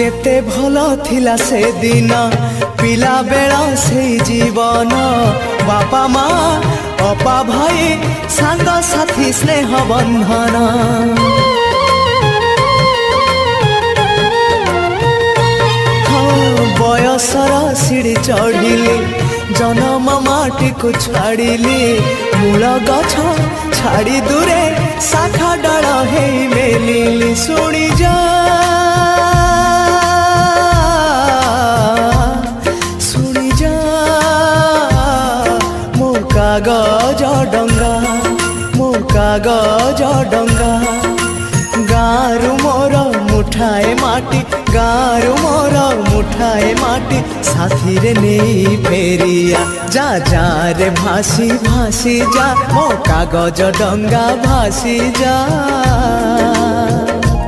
केते भलो थिला से दिन पिला बेला से जीवन बापा माँ अपा भाई सांग साथी स्नेह बंधन बयसर सीढ़ी चढ़िली जन्म माटी को छाड़िली मूल गछ छाड़ी दूरे शाखा डाल हे मेलिली शुणी जा शुणी जा मो कागज डंगा मो कागज डंगा गारु मोर मुठाए माटी गारु मोर मुठाए माटी साथी रे नहीं फेरिया जा जा रे भासी भासी जा मो कागज डंगा भासी जा।